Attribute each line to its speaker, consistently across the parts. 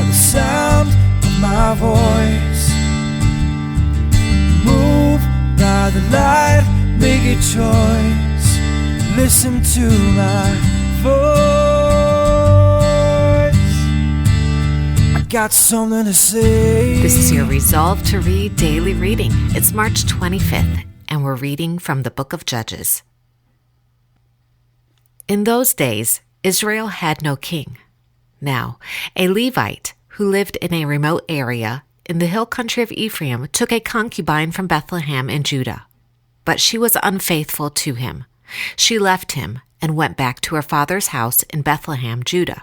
Speaker 1: the sound of my voice. Move by the light, make a choice. Listen to my voice. I got something to say.
Speaker 2: This is your Resolve to Read daily reading. It's March 25th, and we're reading from the book of Judges. In those days, Israel had no king. Now, a Levite who lived in a remote area in the hill country of Ephraim took a concubine from Bethlehem in Judah. But she was unfaithful to him. She left him and went back to her father's house in Bethlehem, Judah.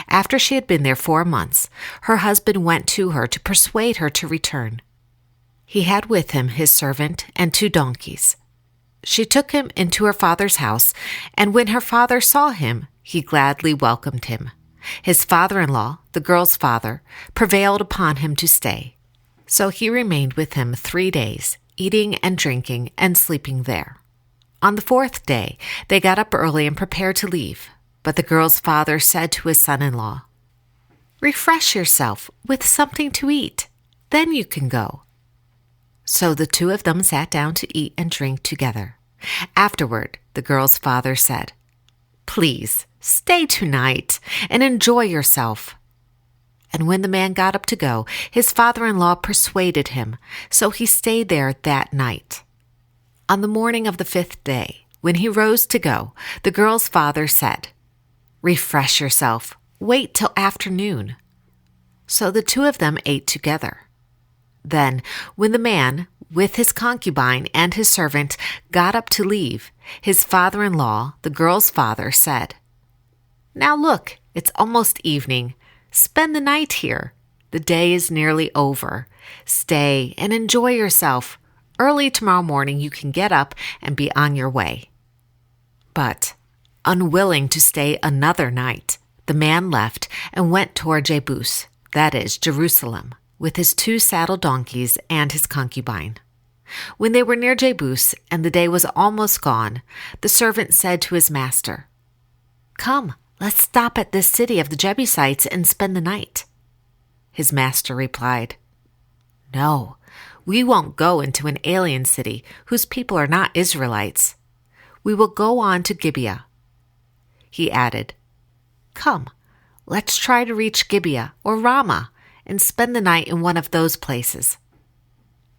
Speaker 2: After she had been there 4 months, her husband went to her to persuade her to return. He had with him his servant and 2 donkeys. She took him into her father's house, and when her father saw him, he gladly welcomed him. His father-in-law, the girl's father, prevailed upon him to stay. So he remained with him 3 days, eating and drinking and sleeping there. On the 4th day, they got up early and prepared to leave. But the girl's father said to his son-in-law, "Refresh yourself with something to eat, then you can go." So the 2 of them sat down to eat and drink together. Afterward, the girl's father said, "Please, stay tonight and enjoy yourself." And when the man got up to go, his father-in-law persuaded him, so he stayed there that night. On the morning of the 5th day, when he rose to go, the girl's father said, "Refresh yourself, wait till afternoon." So the 2 of them ate together. Then, when the man, with his concubine and his servant, got up to leave, his father-in-law, the girl's father, said, "Now look, it's almost evening. Spend the night here. The day is nearly over. Stay and enjoy yourself. Early tomorrow morning you can get up and be on your way." But, unwilling to stay another night, the man left and went toward Jebus, that is, Jerusalem, with his 2 saddle donkeys and his concubine. When they were near Jebus and the day was almost gone, the servant said to his master, "Come, let's stop at this city of the Jebusites and spend the night." His master replied, "No, we won't go into an alien city whose people are not Israelites. We will go on to Gibeah." He added, "Come, let's try to reach Gibeah or Ramah and spend the night in one of those places."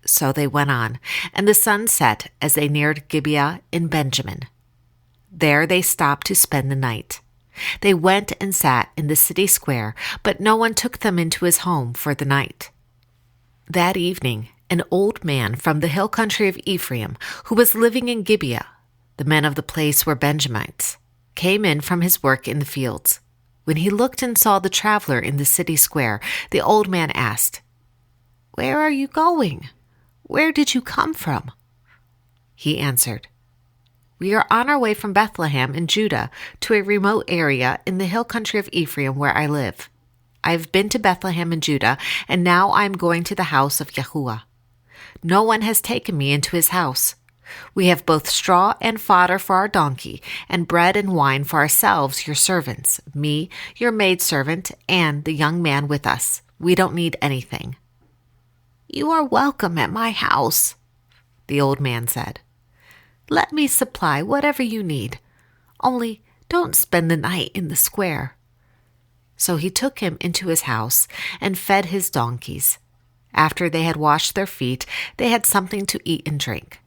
Speaker 2: So they went on, and the sun set as they neared Gibeah in Benjamin. There they stopped to spend the night. They went and sat in the city square, but no one took them into his home for the night. That evening, an old man from the hill country of Ephraim, who was living in Gibeah, the men of the place were Benjamites, came in from his work in the fields. When he looked and saw the traveler in the city square, the old man asked, "Where are you going? Where did you come from?" He answered, "We are on our way from Bethlehem in Judah to a remote area in the hill country of Ephraim where I live. I have been to Bethlehem in Judah, and now I am going to the house of Yahuwah. No one has taken me into his house. We have both straw and fodder for our donkey, and bread and wine for ourselves, your servants, me, your maidservant, and the young man with us. We don't need anything." "You are welcome at my house," the old man said. "Let me supply whatever you need. Only don't spend the night in the square." So he took him into his house and fed his donkeys. After they had washed their feet, they had something to eat and drink.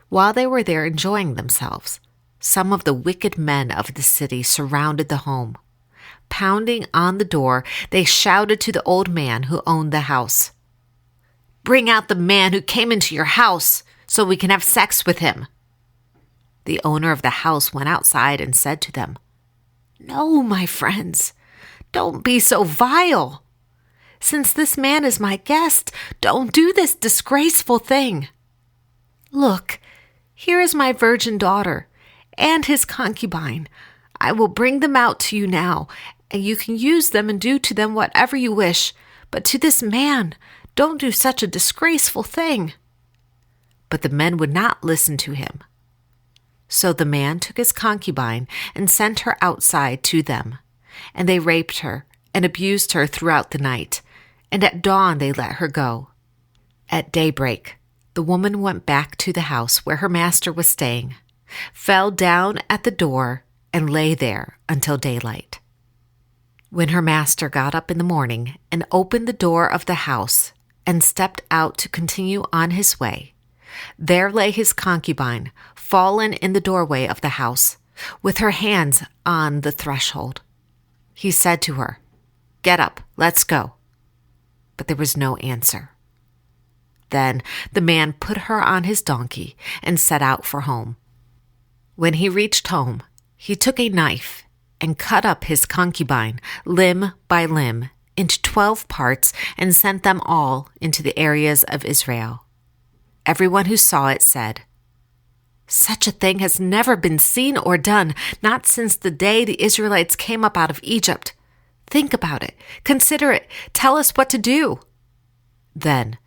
Speaker 2: While they were there enjoying themselves, some of the wicked men of the city surrounded the home. Pounding on the door, they shouted to the old man who owned the house, "Bring out the man who came into your house so we can have sex with him." The owner of the house went outside and said to them, "No, my friends, don't be so vile. Since this man is my guest, don't do this disgraceful thing. Look, here is my virgin daughter and his concubine. I will bring them out to you now, and you can use them and do to them whatever you wish. But to this man, don't do such a disgraceful thing." But the men would not listen to him. So the man took his concubine and sent her outside to them, and they raped her and abused her throughout the night, and at dawn they let her go. At daybreak, the woman went back to the house where her master was staying, fell down at the door, and lay there until daylight. When her master got up in the morning and opened the door of the house and stepped out to continue on his way, there lay his concubine, fallen in the doorway of the house, with her hands on the threshold. He said to her, "Get up, let's go." But there was no answer. Then the man put her on his donkey and set out for home. When he reached home, he took a knife and cut up his concubine limb by limb into 12 parts and sent them all into the areas of Israel. Everyone who saw it said, "Such a thing has never been seen or done, not since the day the Israelites came up out of Egypt. Think about it. Consider it. Tell us what to do." Then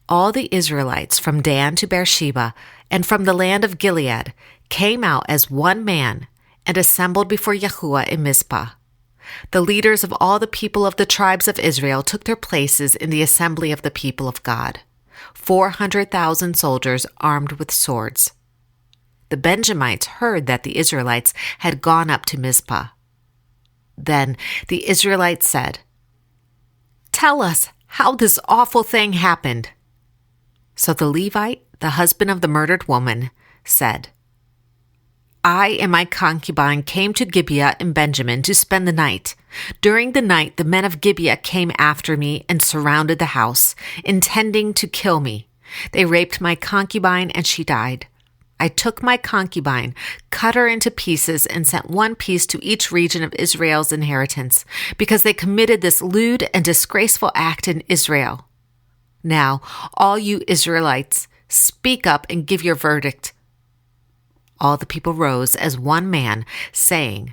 Speaker 2: all the Israelites from Dan to Beersheba and from the land of Gilead came out as one man and assembled before Yahuwah in Mizpah. The leaders of all the people of the tribes of Israel took their places in the assembly of the people of God, 400,000 soldiers armed with swords. The Benjamites heard that the Israelites had gone up to Mizpah. Then the Israelites said, "Tell us how this awful thing happened." So the Levite, the husband of the murdered woman, said, "I and my concubine came to Gibeah in Benjamin to spend the night. During the night, the men of Gibeah came after me and surrounded the house, intending to kill me. They raped my concubine and she died. I took my concubine, cut her into pieces, and sent one piece to each region of Israel's inheritance, because they committed this lewd and disgraceful act in Israel. Now, all you Israelites, speak up and give your verdict." All the people rose as one man, saying,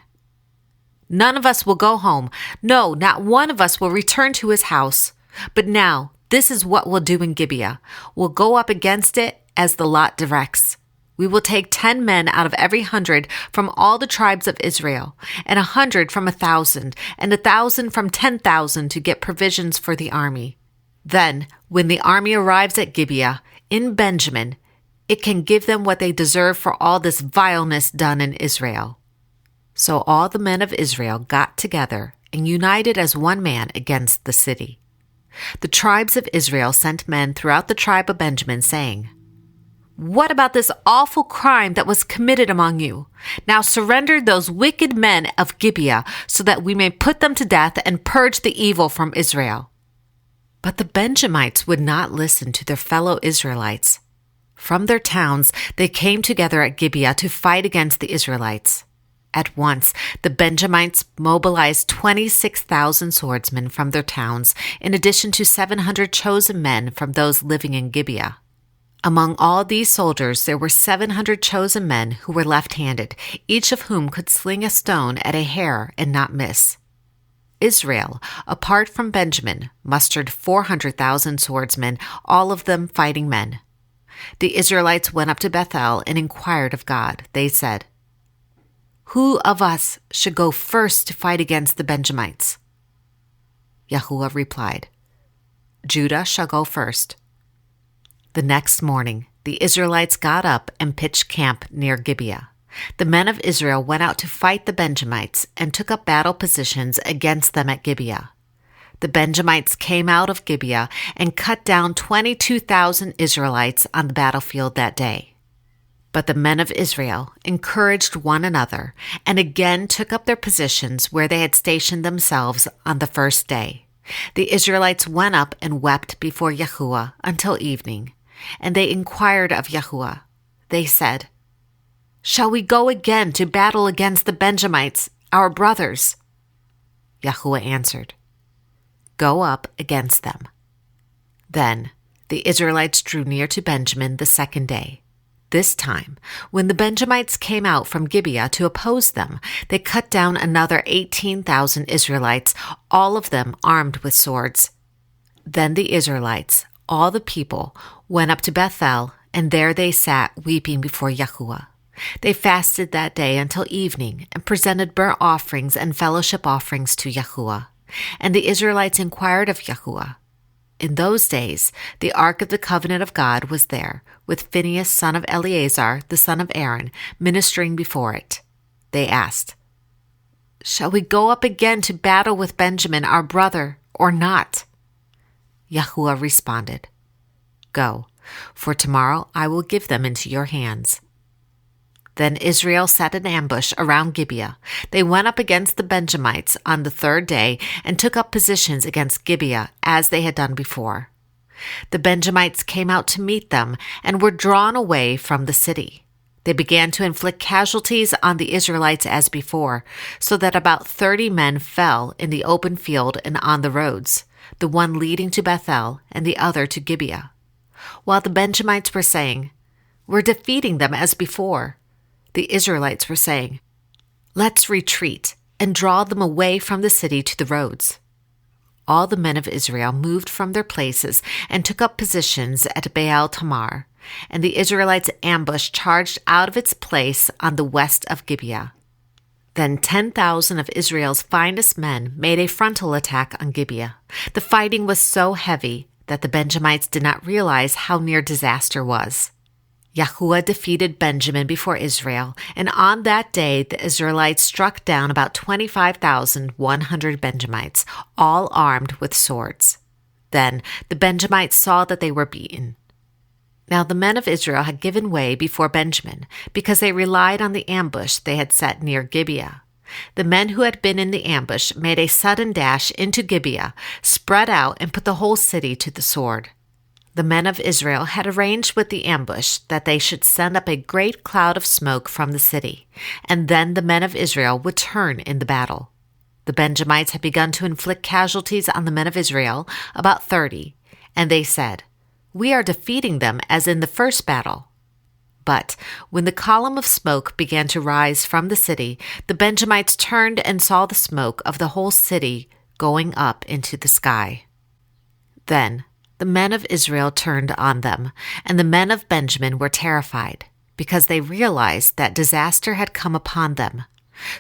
Speaker 2: "None of us will go home. No, not one of us will return to his house. But now, this is what we'll do in Gibeah. We'll go up against it as the lot directs. We will take 10 men out of every 100 from all the tribes of Israel, and 100 from 1,000, and 1,000 from 10,000 to get provisions for the army. Then, when the army arrives at Gibeah, in Benjamin, it can give them what they deserve for all this vileness done in Israel." So all the men of Israel got together and united as one man against the city. The tribes of Israel sent men throughout the tribe of Benjamin, saying, "What about this awful crime that was committed among you? Now surrender those wicked men of Gibeah so that we may put them to death and purge the evil from Israel." But the Benjamites would not listen to their fellow Israelites. From their towns, they came together at Gibeah to fight against the Israelites. At once, the Benjamites mobilized 26,000 swordsmen from their towns, in addition to 700 chosen men from those living in Gibeah. Among all these soldiers, there were 700 chosen men who were left-handed, each of whom could sling a stone at a hair and not miss. Israel, apart from Benjamin, mustered 400,000 swordsmen, all of them fighting men. The Israelites went up to Bethel and inquired of God. They said, "Who of us should go first to fight against the Benjamites?" Yahuwah replied, "Judah shall go first." The next morning, the Israelites got up and pitched camp near Gibeah. The men of Israel went out to fight the Benjamites and took up battle positions against them at Gibeah. The Benjamites came out of Gibeah and cut down 22,000 Israelites on the battlefield that day. But the men of Israel encouraged one another and again took up their positions where they had stationed themselves on the first day. The Israelites went up and wept before Yahuwah until evening, and they inquired of Yahuwah. They said, "Shall we go again to battle against the Benjamites, our brothers?" Yahuwah answered, "Go up against them." Then the Israelites drew near to Benjamin the second day. This time, when the Benjamites came out from Gibeah to oppose them, they cut down another 18,000 Israelites, all of them armed with swords. Then the Israelites, all the people, went up to Bethel, and there they sat weeping before Yahuwah. They fasted that day until evening and presented burnt offerings and fellowship offerings to Yahuwah. And the Israelites inquired of Yahuwah. In those days, the ark of the covenant of God was there, with Phinehas son of Eleazar, the son of Aaron, ministering before it. They asked, "Shall we go up again to battle with Benjamin, our brother, or not?" Yahuwah responded, "Go, for tomorrow I will give them into your hands." Then Israel set an ambush around Gibeah. They went up against the Benjamites on the third day and took up positions against Gibeah as they had done before. The Benjamites came out to meet them and were drawn away from the city. They began to inflict casualties on the Israelites as before, so that about 30 men fell in the open field and on the roads, the one leading to Bethel and the other to Gibeah. While the Benjamites were saying, "We're defeating them as before," the Israelites were saying, "Let's retreat and draw them away from the city to the roads." All the men of Israel moved from their places and took up positions at Baal Tamar, and the Israelites' ambush charged out of its place on the west of Gibeah. Then 10,000 of Israel's finest men made a frontal attack on Gibeah. The fighting was so heavy that the Benjamites did not realize how near disaster was. Yahuwah defeated Benjamin before Israel, and on that day the Israelites struck down about 25,100 Benjamites, all armed with swords. Then the Benjamites saw that they were beaten. Now the men of Israel had given way before Benjamin, because they relied on the ambush they had set near Gibeah. The men who had been in the ambush made a sudden dash into Gibeah, spread out, and put the whole city to the sword. The men of Israel had arranged with the ambush that they should send up a great cloud of smoke from the city, and then the men of Israel would turn in the battle. The Benjamites had begun to inflict casualties on the men of Israel, about 30, and they said, "We are defeating them as in the first battle." But when the column of smoke began to rise from the city, the Benjamites turned and saw the smoke of the whole city going up into the sky. Then the men of Israel turned on them, and the men of Benjamin were terrified, because they realized that disaster had come upon them.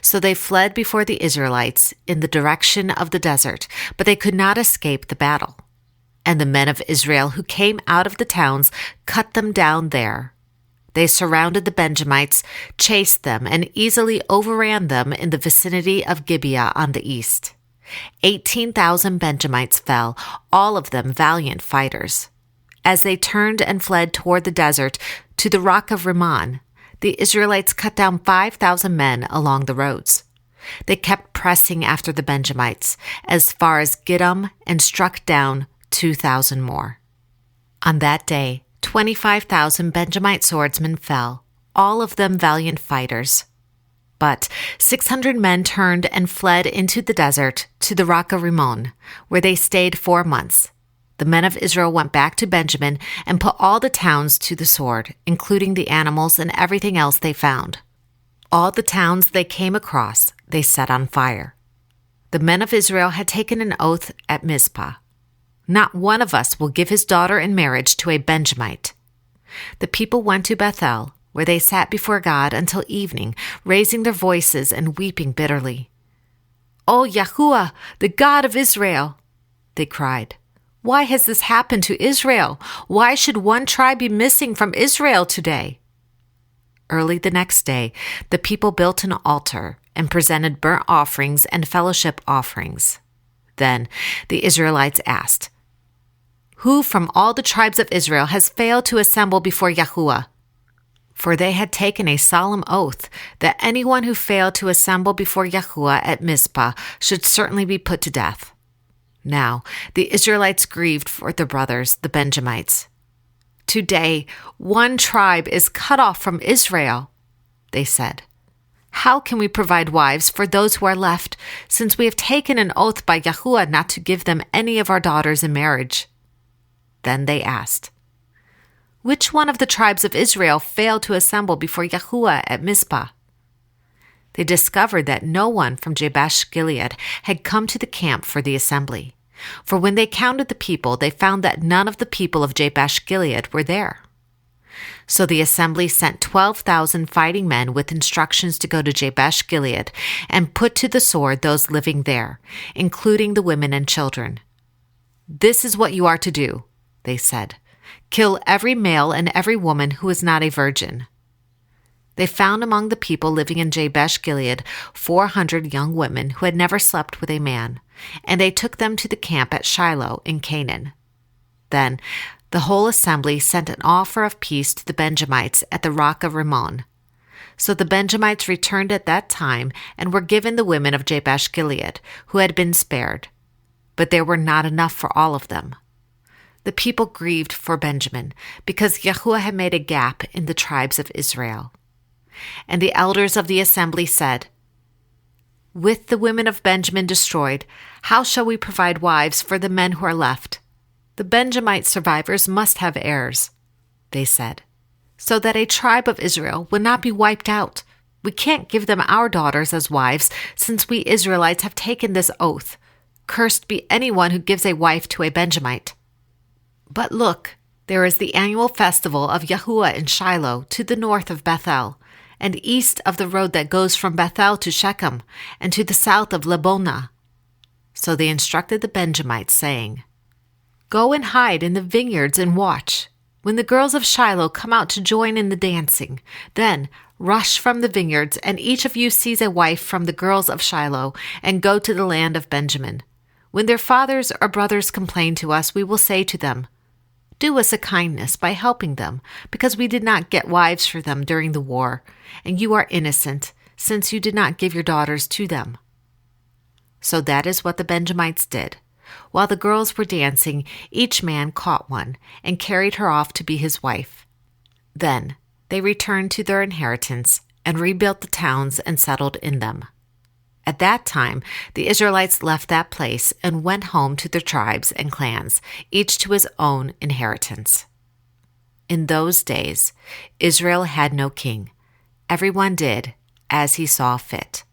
Speaker 2: So they fled before the Israelites in the direction of the desert, but they could not escape the battle. And the men of Israel who came out of the towns cut them down there. They surrounded the Benjamites, chased them, and easily overran them in the vicinity of Gibeah on the east. 18,000 Benjamites fell, all of them valiant fighters. As they turned and fled toward the desert to the rock of Rimmon, the Israelites cut down 5,000 men along the roads. They kept pressing after the Benjamites as far as Gidom and struck down 2,000 more. On that day, 25,000 Benjamite swordsmen fell, all of them valiant fighters. But 600 men turned and fled into the desert to the rock of Rimmon, where they stayed 4 months. The men of Israel went back to Benjamin and put all the towns to the sword, including the animals and everything else they found. All the towns they came across, they set on fire. The men of Israel had taken an oath at Mizpah. "Not one of us will give his daughter in marriage to a Benjamite." The people went to Bethel, where they sat before God until evening, raising their voices and weeping bitterly. "O Yahuwah, the God of Israel," they cried, "why has this happened to Israel? Why should one tribe be missing from Israel today?" Early the next day, the people built an altar and presented burnt offerings and fellowship offerings. Then the Israelites asked, "Who from all the tribes of Israel has failed to assemble before Yahuwah?" For they had taken a solemn oath that anyone who failed to assemble before Yahuwah at Mizpah should certainly be put to death. Now the Israelites grieved for their brothers, the Benjamites. "Today, one tribe is cut off from Israel," they said. "How can we provide wives for those who are left, since we have taken an oath by Yahuwah not to give them any of our daughters in marriage?" Then they asked, "Which one of the tribes of Israel failed to assemble before Yahuwah at Mizpah?" They discovered that no one from Jabesh Gilead had come to the camp for the assembly. For when they counted the people, they found that none of the people of Jabesh Gilead were there. So the assembly sent 12,000 fighting men with instructions to go to Jabesh Gilead and put to the sword those living there, including the women and children. "This is what you are to do," they said. "Kill every male and every woman who is not a virgin." They found among the people living in Jabesh Gilead 400 young women who had never slept with a man, and they took them to the camp at Shiloh in Canaan. Then the whole assembly sent an offer of peace to the Benjamites at the rock of Rimmon. So the Benjamites returned at that time and were given the women of Jabesh Gilead, who had been spared. But there were not enough for all of them. The people grieved for Benjamin, because Yahuwah had made a gap in the tribes of Israel. And the elders of the assembly said, "With the women of Benjamin destroyed, how shall we provide wives for the men who are left? The Benjamite survivors must have heirs," they said, "so that a tribe of Israel would not be wiped out. We can't give them our daughters as wives, since we Israelites have taken this oath. Cursed be anyone who gives a wife to a Benjamite." But look, there is the annual festival of Yahuwah in Shiloh to the north of Bethel, and east of the road that goes from Bethel to Shechem, and to the south of Lebonah. So they instructed the Benjamites, saying, "Go and hide in the vineyards and watch. When the girls of Shiloh come out to join in the dancing, then rush from the vineyards, and each of you seize a wife from the girls of Shiloh, and go to the land of Benjamin. When their fathers or brothers complain to us, we will say to them, 'Do us a kindness by helping them, because we did not get wives for them during the war, and you are innocent, since you did not give your daughters to them.'" So that is what the Benjamites did. While the girls were dancing, each man caught one and carried her off to be his wife. Then they returned to their inheritance and rebuilt the towns and settled in them. At that time, the Israelites left that place and went home to their tribes and clans, each to his own inheritance. In those days, Israel had no king. Everyone did as he saw fit.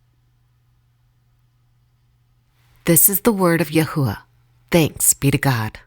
Speaker 2: This is the word of Yahuwah. Thanks be to God.